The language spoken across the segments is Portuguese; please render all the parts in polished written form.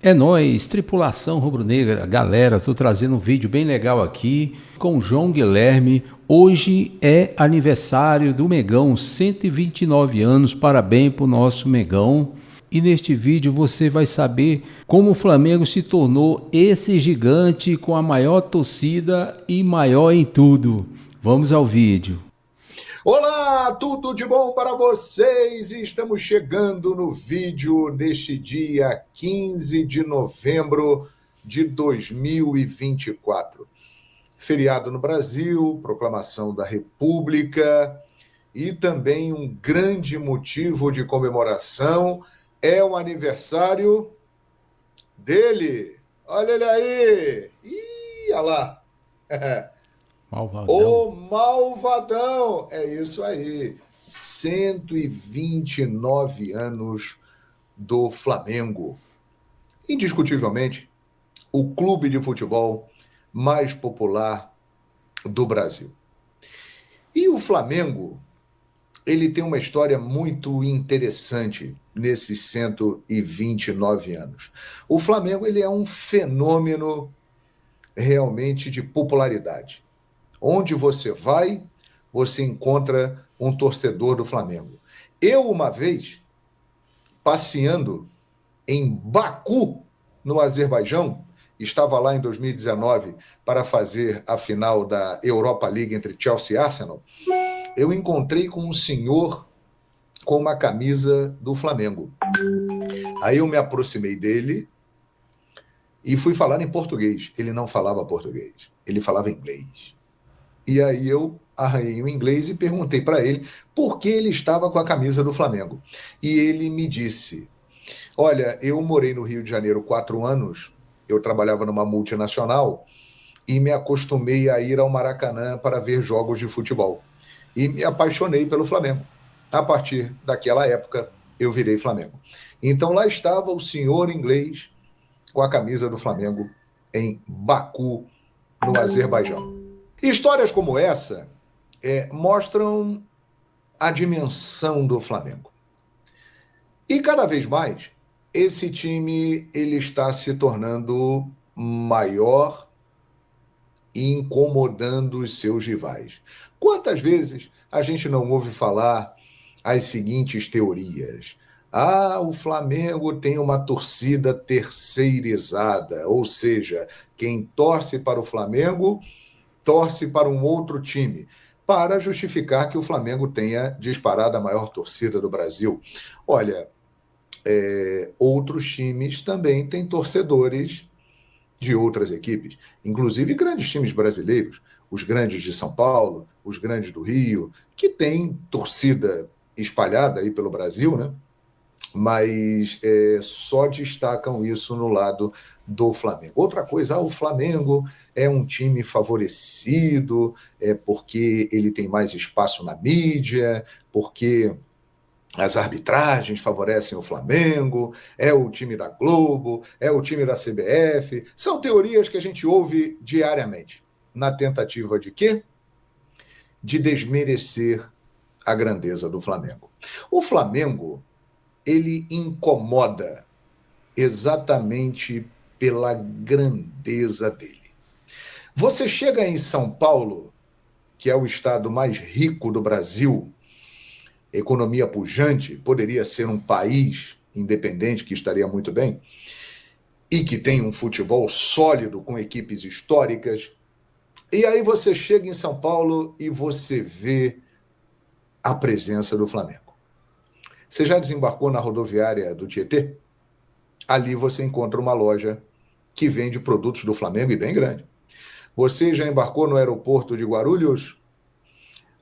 É nóis, tripulação rubro-negra. Galera, tô trazendo um vídeo bem legal aqui com o João Guilherme. Hoje é aniversário do Megão, 129 anos. Parabéns pro nosso Megão. E neste vídeo você vai saber como o Flamengo se tornou esse gigante com a maior torcida e maior em tudo. Vamos ao vídeo. Olá, tudo de bom para vocês? Estamos chegando no vídeo deste dia 15 de novembro de 2024. Feriado no Brasil, proclamação da República e também um grande motivo de comemoração é o aniversário dele. Olha ele aí! Ih, olha lá! Malvadão. O Malvadão, é isso aí, 129 anos do Flamengo. Indiscutivelmente, o clube de futebol mais popular do Brasil. E o Flamengo, ele tem uma história muito interessante nesses 129 anos. O Flamengo, ele é um fenômeno realmente de popularidade. Onde você vai, você encontra um torcedor do Flamengo. Eu, uma vez, passeando em Baku, no Azerbaijão, estava lá em 2019 para fazer a final da Europa League entre Chelsea e Arsenal, eu encontrei com um senhor com uma camisa do Flamengo. Aí eu me aproximei dele e fui falar em português. Ele não falava português, ele falava inglês. E aí eu arranhei o inglês e perguntei para ele por que ele estava com a camisa do Flamengo. E ele me disse, olha, eu morei no Rio de Janeiro 4 anos, eu trabalhava numa multinacional e me acostumei a ir ao Maracanã para ver jogos de futebol. E me apaixonei pelo Flamengo. A partir daquela época, eu virei Flamengo. Então lá estava o senhor inglês com a camisa do Flamengo em Baku, no Azerbaijão. Histórias como essa mostram a dimensão do Flamengo. E cada vez mais, esse time ele está se tornando maior e incomodando os seus rivais. Quantas vezes a gente não ouve falar as seguintes teorias? Ah, o Flamengo tem uma torcida terceirizada, ou seja, quem torce para o Flamengo torce para um outro time, para justificar que o Flamengo tenha disparado a maior torcida do Brasil. Olha, outros times também têm torcedores de outras equipes, inclusive grandes times brasileiros, os grandes de São Paulo, os grandes do Rio, que têm torcida espalhada aí pelo Brasil, né? Mas só destacam isso no lado do Flamengo. Outra coisa, o Flamengo é um time favorecido, porque ele tem mais espaço na mídia, porque as arbitragens favorecem o Flamengo, é o time da Globo, é o time da CBF. São teorias que a gente ouve diariamente, na tentativa de quê? De desmerecer a grandeza do Flamengo. O Flamengo, ele incomoda exatamente pela grandeza dele. Você chega em São Paulo, que é o estado mais rico do Brasil, economia pujante, poderia ser um país independente que estaria muito bem, e que tem um futebol sólido com equipes históricas. E aí você chega em São Paulo e você vê a presença do Flamengo. Você já desembarcou na rodoviária do Tietê? Ali você encontra uma loja que vende produtos do Flamengo e bem grande. Você já embarcou no aeroporto de Guarulhos?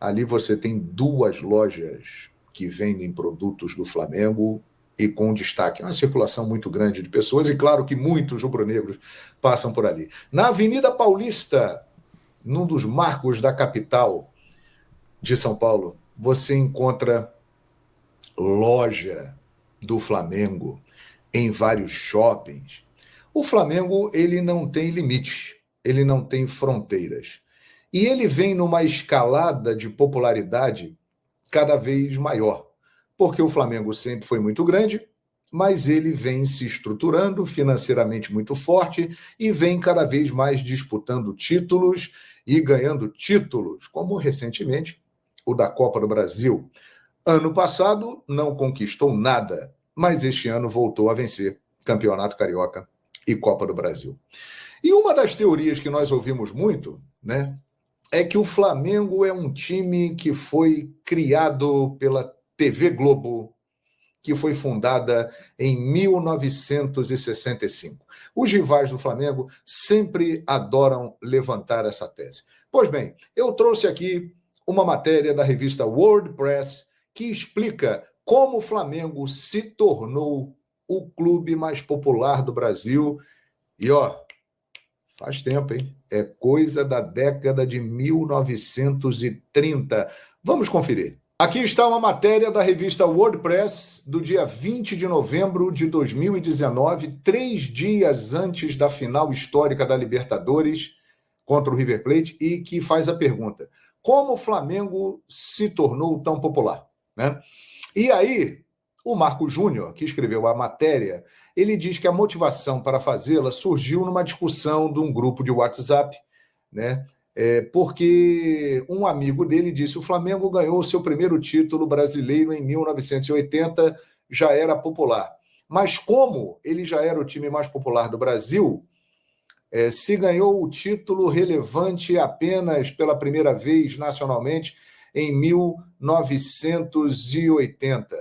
Ali você tem 2 lojas que vendem produtos do Flamengo e com destaque. É uma circulação muito grande de pessoas e claro que muitos rubro-negros passam por ali. Na Avenida Paulista, num dos marcos da capital de São Paulo, você encontra loja do Flamengo em vários shoppings. O Flamengo, ele não tem limite, ele não tem fronteiras. E ele vem numa escalada de popularidade cada vez maior, porque o Flamengo sempre foi muito grande, mas ele vem se estruturando financeiramente muito forte e vem cada vez mais disputando títulos e ganhando títulos, como recentemente o da Copa do Brasil. Ano passado não conquistou nada, mas este ano voltou a vencer Campeonato Carioca e Copa do Brasil. E uma das teorias que nós ouvimos muito, né, é que o Flamengo é um time que foi criado pela TV Globo, que foi fundada em 1965. Os rivais do Flamengo sempre adoram levantar essa tese. Pois bem, eu trouxe aqui uma matéria da revista World Press que explica como o Flamengo se tornou o clube mais popular do Brasil. E, faz tempo, hein? É coisa da década de 1930. Vamos conferir. Aqui está uma matéria da revista World Press do dia 20 de novembro de 2019, 3 dias antes da final histórica da Libertadores contra o River Plate, e que faz a pergunta: como o Flamengo se tornou tão popular? Né? E aí, o Marco Júnior, que escreveu a matéria, ele diz que a motivação para fazê-la surgiu numa discussão de um grupo de WhatsApp, né? Porque um amigo dele disse: o Flamengo ganhou o seu primeiro título brasileiro em 1980, já era popular. Mas como ele já era o time mais popular do Brasil, se ganhou o título relevante apenas pela primeira vez nacionalmente em 1980.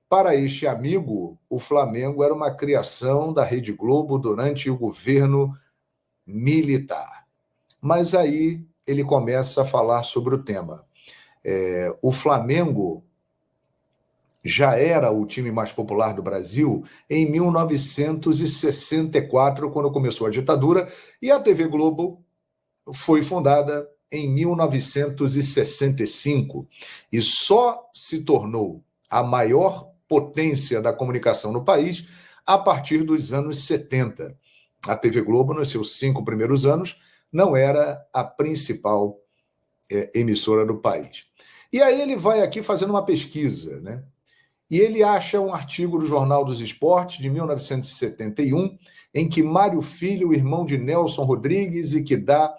Para este amigo, o Flamengo era uma criação da Rede Globo durante o governo militar. Mas aí ele começa a falar sobre o tema. O Flamengo já era o time mais popular do Brasil em 1964, quando começou a ditadura, e a TV Globo foi fundada em 1965 e só se tornou a maior potência da comunicação no país a partir dos anos 70. A TV Globo, nos seus 5 primeiros anos, não era a principal emissora do país. E aí ele vai aqui fazendo uma pesquisa, né? E ele acha um artigo do Jornal dos Esportes, de 1971, em que Mário Filho, irmão de Nelson Rodrigues, e que dá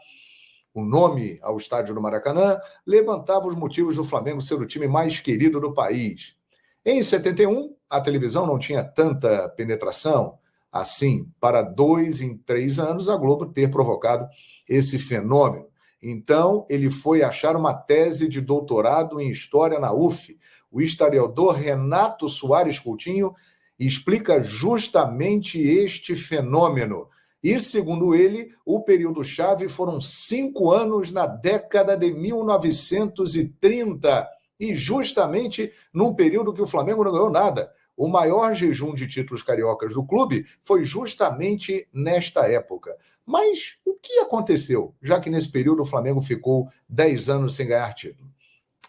o nome ao estádio do Maracanã, levantava os motivos do Flamengo ser o time mais querido do país. Em 71, a televisão não tinha tanta penetração assim, para 2 em 3 anos a Globo ter provocado esse fenômeno. Então, ele foi achar uma tese de doutorado em História na UF. O historiador Renato Soares Coutinho explica justamente este fenômeno. E, segundo ele, o período-chave foram 5 anos na década de 1930, e justamente num período que o Flamengo não ganhou nada. O maior jejum de títulos cariocas do clube foi justamente nesta época. Mas o que aconteceu, já que nesse período o Flamengo ficou 10 anos sem ganhar título?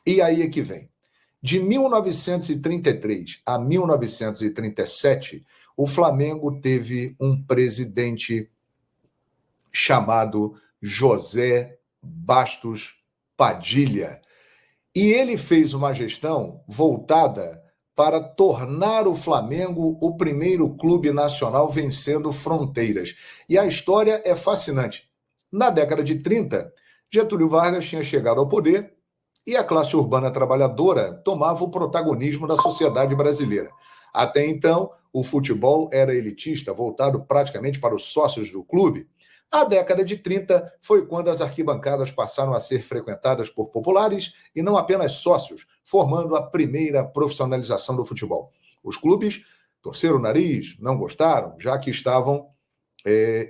E aí é que vem. De 1933 a 1937, o Flamengo teve um presidente chamado José Bastos Padilha. E ele fez uma gestão voltada para tornar o Flamengo o primeiro clube nacional vencendo fronteiras. E a história é fascinante. Na década de 30, Getúlio Vargas tinha chegado ao poder e a classe urbana trabalhadora tomava o protagonismo da sociedade brasileira. Até então, o futebol era elitista, voltado praticamente para os sócios do clube. A década de 30 foi quando as arquibancadas passaram a ser frequentadas por populares e não apenas sócios, formando a primeira profissionalização do futebol. Os clubes torceram o nariz, não gostaram, já que estavam,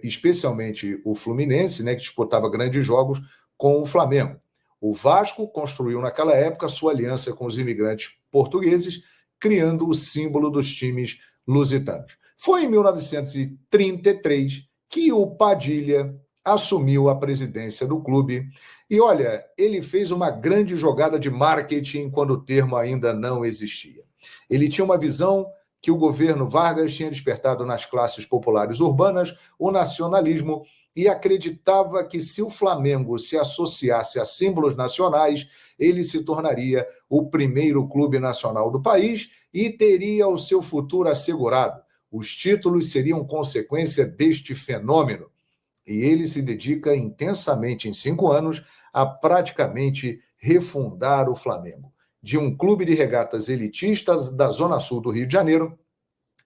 especialmente o Fluminense, né, que disputava grandes jogos com o Flamengo. O Vasco construiu naquela época sua aliança com os imigrantes portugueses, criando o símbolo dos times lusitanos. Foi em 1933 que o Padilha assumiu a presidência do clube. E olha, ele fez uma grande jogada de marketing quando o termo ainda não existia. Ele tinha uma visão que o governo Vargas tinha despertado nas classes populares urbanas, o nacionalismo, e acreditava que se o Flamengo se associasse a símbolos nacionais, ele se tornaria o primeiro clube nacional do país e teria o seu futuro assegurado. Os títulos seriam consequência deste fenômeno. E ele se dedica intensamente em 5 anos a praticamente refundar o Flamengo. De um clube de regatas elitistas da Zona Sul do Rio de Janeiro,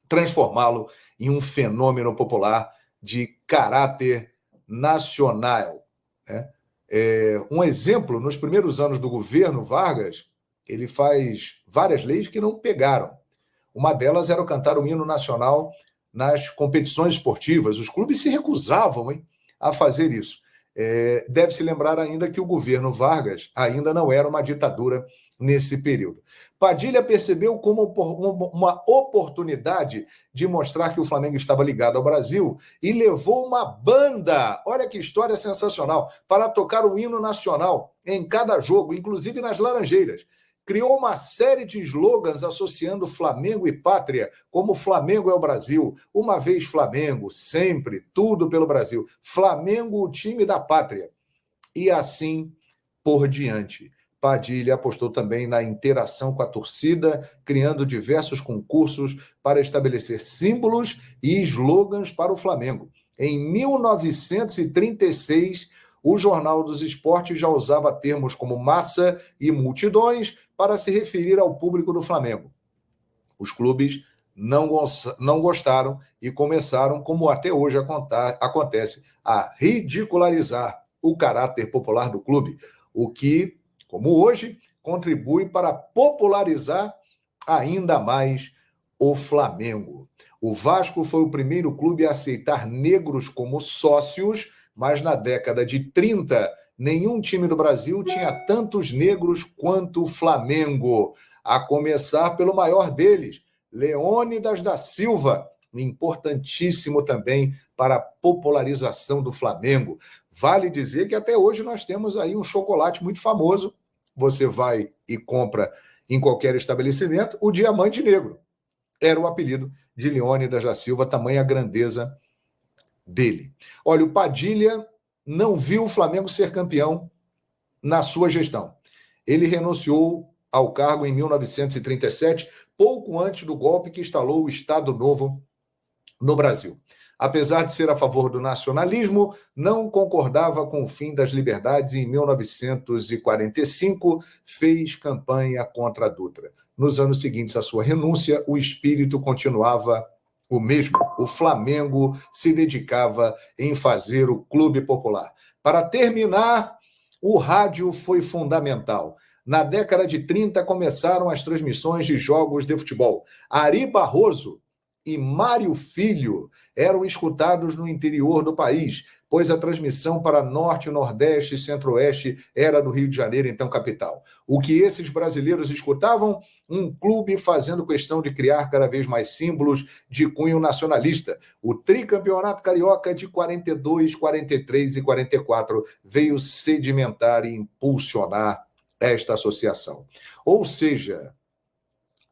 transformá-lo em um fenômeno popular de caráter nacional. Né? Um exemplo, nos primeiros anos do governo Vargas, ele faz várias leis que não pegaram. Uma delas era cantar o hino nacional nas competições esportivas. Os clubes se recusavam, a fazer isso. Deve-se lembrar ainda que o governo Vargas ainda não era uma ditadura nesse período. Padilha percebeu como uma oportunidade de mostrar que o Flamengo estava ligado ao Brasil e levou uma banda, olha que história sensacional, para tocar o hino nacional em cada jogo, inclusive nas Laranjeiras. Criou uma série de slogans associando Flamengo e pátria, como Flamengo é o Brasil, uma vez Flamengo, sempre, tudo pelo Brasil. Flamengo, o time da pátria. E assim por diante. Padilha apostou também na interação com a torcida, criando diversos concursos para estabelecer símbolos e slogans para o Flamengo. Em 1936, o Jornal dos Esportes já usava termos como massa e multidões para se referir ao público do Flamengo. Os clubes não gostaram e começaram, como até hoje acontece, a ridicularizar o caráter popular do clube, o que, como hoje, contribui para popularizar ainda mais o Flamengo. O Vasco foi o primeiro clube a aceitar negros como sócios, mas na década de 30, nenhum time do Brasil tinha tantos negros quanto o Flamengo, a começar pelo maior deles, Leônidas da Silva, importantíssimo também para a popularização do Flamengo. Vale dizer que até hoje nós temos aí um chocolate muito famoso, você vai e compra em qualquer estabelecimento, o Diamante Negro. Era o apelido de Leônidas da Silva, tamanha a grandeza dele. Olha, o Padilha não viu o Flamengo ser campeão na sua gestão. Ele renunciou ao cargo em 1937, pouco antes do golpe que instalou o Estado Novo no Brasil. Apesar de ser a favor do nacionalismo, não concordava com o fim das liberdades e em 1945 fez campanha contra a Dutra. Nos anos seguintes à sua renúncia, o espírito continuava o mesmo. O Flamengo se dedicava em fazer o clube popular. Para terminar, o rádio foi fundamental. Na década de 30 começaram as transmissões de jogos de futebol. Ari Barroso e Mário Filho eram escutados no interior do país, pois a transmissão para Norte, Nordeste e Centro-Oeste era do Rio de Janeiro, então capital. O que esses brasileiros escutavam? Um clube fazendo questão de criar cada vez mais símbolos de cunho nacionalista. O tricampeonato carioca de 42, 43 e 44 veio sedimentar e impulsionar esta associação. Ou seja,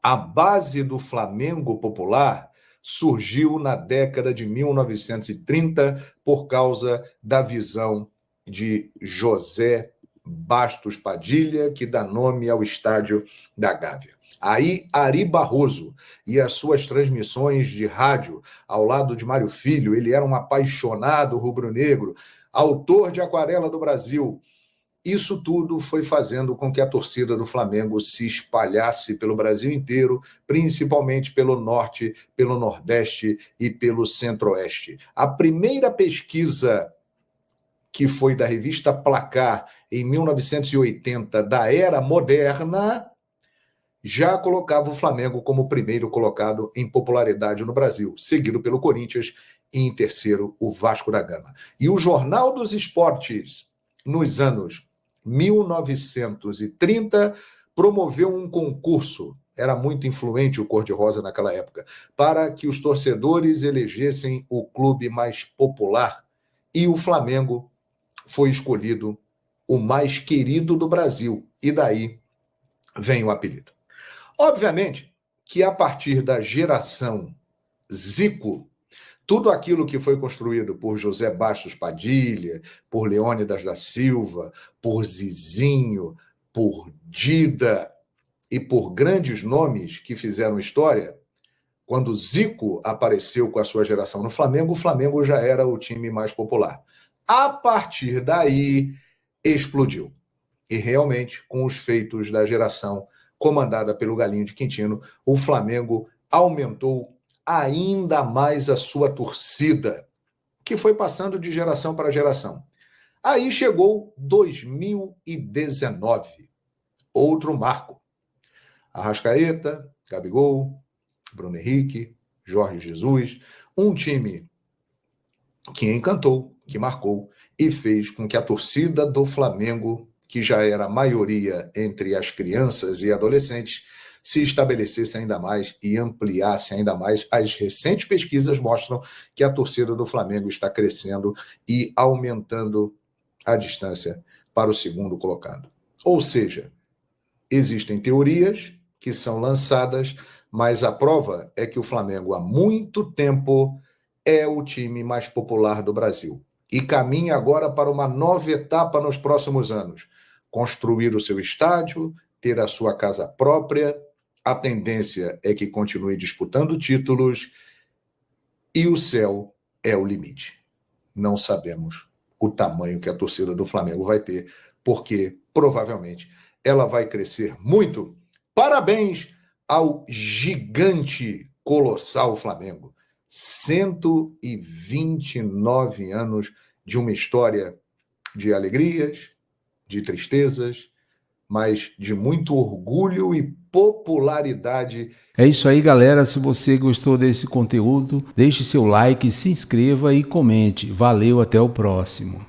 a base do Flamengo popular surgiu na década de 1930 por causa da visão de José Bastos Padilha, que dá nome ao Estádio da Gávea. Aí, Ari Barroso e as suas transmissões de rádio ao lado de Mário Filho, ele era um apaixonado rubro-negro, autor de Aquarela do Brasil. Isso tudo foi fazendo com que a torcida do Flamengo se espalhasse pelo Brasil inteiro, principalmente pelo Norte, pelo Nordeste e pelo Centro-Oeste. A primeira pesquisa, que foi da revista Placar, em 1980, da Era Moderna, já colocava o Flamengo como o primeiro colocado em popularidade no Brasil, seguido pelo Corinthians e, em terceiro, o Vasco da Gama. E o Jornal dos Esportes, nos anos 1930, promoveu um concurso, era muito influente o Cor-de-Rosa naquela época, para que os torcedores elegessem o clube mais popular, e o Flamengo foi escolhido o mais querido do Brasil, e daí vem o apelido. Obviamente que a partir da geração Zico, tudo aquilo que foi construído por José Bastos Padilha, por Leônidas da Silva, por Zizinho, por Dida e por grandes nomes que fizeram história, Quando Zico apareceu com a sua geração no Flamengo, o Flamengo já era o time mais popular. A partir daí, explodiu. E realmente, com os feitos da geração comandada pelo Galinho de Quintino, o Flamengo aumentou ainda mais a sua torcida, que foi passando de geração para geração. Aí chegou 2019, outro marco. Arrascaeta, Gabigol, Bruno Henrique, Jorge Jesus, um time que encantou, que marcou e fez com que a torcida do Flamengo, que já era a maioria entre as crianças e adolescentes, se estabelecesse ainda mais e ampliasse ainda mais. As recentes pesquisas mostram que a torcida do Flamengo está crescendo e aumentando a distância para o segundo colocado. Ou seja, existem teorias que são lançadas, mas a prova é que o Flamengo há muito tempo é o time mais popular do Brasil e caminha agora para uma nova etapa nos próximos anos. Construir o seu estádio, ter a sua casa própria, a tendência é que continue disputando títulos e o céu é o limite. Não sabemos o tamanho que a torcida do Flamengo vai ter, porque provavelmente ela vai crescer muito. Parabéns ao gigante, colossal Flamengo. 129 anos de uma história de alegrias, de tristezas, mas de muito orgulho e popularidade. É isso aí, galera. Se você gostou desse conteúdo, deixe seu like, se inscreva e comente. Valeu, até o próximo.